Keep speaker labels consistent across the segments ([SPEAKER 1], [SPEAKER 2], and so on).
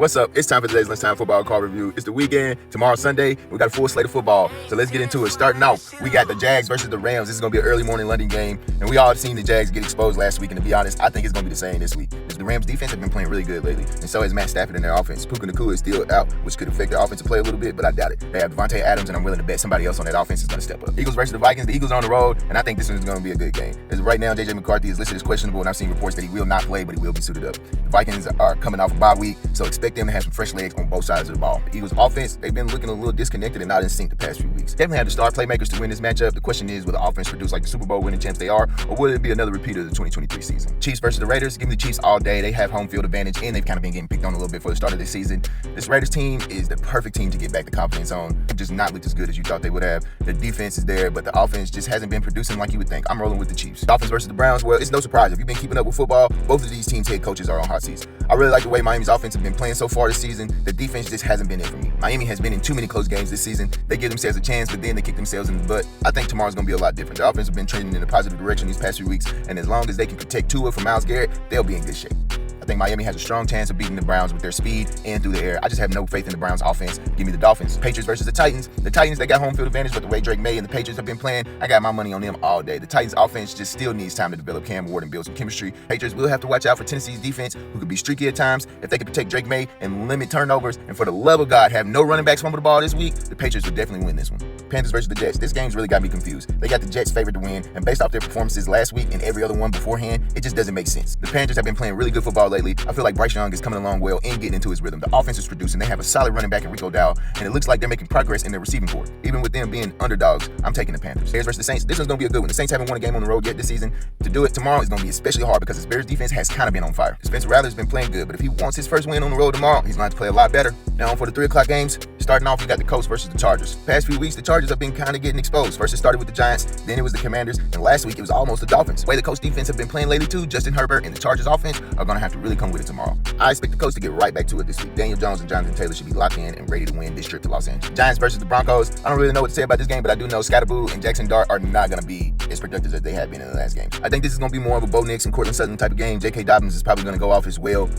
[SPEAKER 1] What's up? It's time for today's Lunchtime Football Call Review. It's the weekend. Tomorrow, Sunday. We got a full slate of football. So let's get into it. Starting off, we got the Jags versus the Rams. This is going to be an early morning London game. And we all seen the Jags get exposed last week. And to be honest, I think it's going to be the same this week. The Rams defense have been playing really good lately. And so has Matt Stafford in their offense. Puka Nacua is still out, which could affect their offensive play a little bit, but I doubt it. They have Devontae Adams, and I'm willing to bet somebody else on that offense is going to step up. Eagles versus the Vikings. The Eagles are on the road, and I think this one is going to be a good game. As of right now, J.J. McCarthy is listed as questionable, and I've seen reports that he will not play, but he will be suited up. The Vikings are coming off a bye week, so expect them to have some fresh legs on both sides of the ball. The Eagles offense, they've been looking a little disconnected and not in sync the past few weeks. Definitely have the star playmakers to win this matchup. The question is, will the offense produce like the Super Bowl winning champs they are, or will it be another repeat of the 2023 season? Chiefs versus the Raiders. Give me the Chiefs all day. They have home field advantage, and they've kind of been getting picked on a little bit for the start of this season. This Raiders team is the perfect team to get back the confidence on. It just not looked as good as you thought they would have. The defense is there, but the offense just hasn't been producing like you would think. I'm rolling with the Chiefs. Dolphins versus the Browns. Well, it's no surprise. If you've been keeping up with football, both of these teams' head coaches are on hot seats. I really like the way Miami's offense has been playing so far this season. The defense just hasn't been it for me. Miami has been in too many close games this season. They give themselves a chance, but then they kick themselves in the butt. I think tomorrow's going to be a lot different. The offense has been trending in a positive direction these past few weeks, and as long as they can protect Tua from Myles Garrett, they'll be in good shape. I think Miami has a strong chance of beating the Browns with their speed and through the air. I just have no faith in the Browns offense. Give me the Dolphins. Patriots versus the Titans. The Titans, they got home field advantage, but the way Drake May and the Patriots have been playing, I got my money on them all day. The Titans offense just still needs time to develop Cam Ward and build some chemistry. Patriots will have to watch out for Tennessee's defense, who could be streaky at times. If they can protect Drake May and limit turnovers, and for the love of God, have no running backs fumble the ball this week, the Patriots will definitely win this one. Panthers versus the Jets. This game's really got me confused. They got the Jets favored to win, and based off their performances last week and every other one beforehand, it just doesn't make sense. The Panthers have been playing really good football lately. I feel like Bryce Young is coming along well and getting into his rhythm. The offense is producing. They have a solid running back in Rico Dowdle, and it looks like they're making progress in their receiving corps. Even with them being underdogs, I'm taking the Panthers. Bears versus the Saints. This one's going to be a good one. The Saints haven't won a game on the road yet this season. To do it tomorrow is going to be especially hard because this Bears defense has kind of been on fire. Spencer Rattler's been playing good, but if he wants his first win on the road tomorrow, he's going to have to play a lot better. Now for the 3 o'clock games, starting off, we got the Colts versus the Chargers. Past few weeks, the Chargers have been kind of getting exposed. First it started with the Giants, then it was the Commanders, and last week it was almost the Dolphins. The way the Colts defense have been playing lately too, Justin Herbert and the Chargers offense are going to have to really come with it tomorrow. I expect the Colts to get right back to it this week. Daniel Jones and Jonathan Taylor should be locked in and ready to win this trip to Los Angeles. Giants versus the Broncos. I don't really know what to say about this game, but I do know Scatterboo and Jackson Dart are not going to be as productive as they have been in the last game. I think this is going to be more of a Bo Nix and Cortland Sutton type of game. J.K. Dobbins is probably going to go off as well.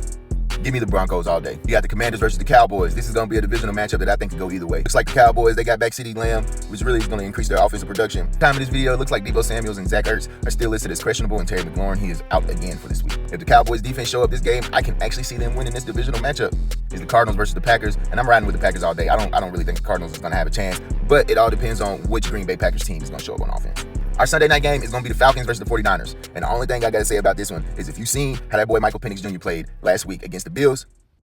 [SPEAKER 1] Give me the Broncos all day. You got the Commanders versus the Cowboys. This is going to be a divisional matchup that I think could go either way. Looks like the Cowboys, they got back CeeDee Lamb, which really is going to increase their offensive production. Time of this video, it looks like Deebo Samuels and Zach Ertz are still listed as questionable, and Terry McLaurin, he is out again for this week. If the Cowboys defense show up this game, I can actually see them winning this divisional matchup. It's the Cardinals versus the Packers, and I'm riding with the Packers all day. I don't really think the Cardinals is going to have a chance, but it all depends on which Green Bay Packers team is going to show up on offense. Our Sunday night game is going to be the Falcons versus the 49ers. And the only thing I got to say about this one is if you've seen how that boy Michael Penix Jr. played last week against the Bills,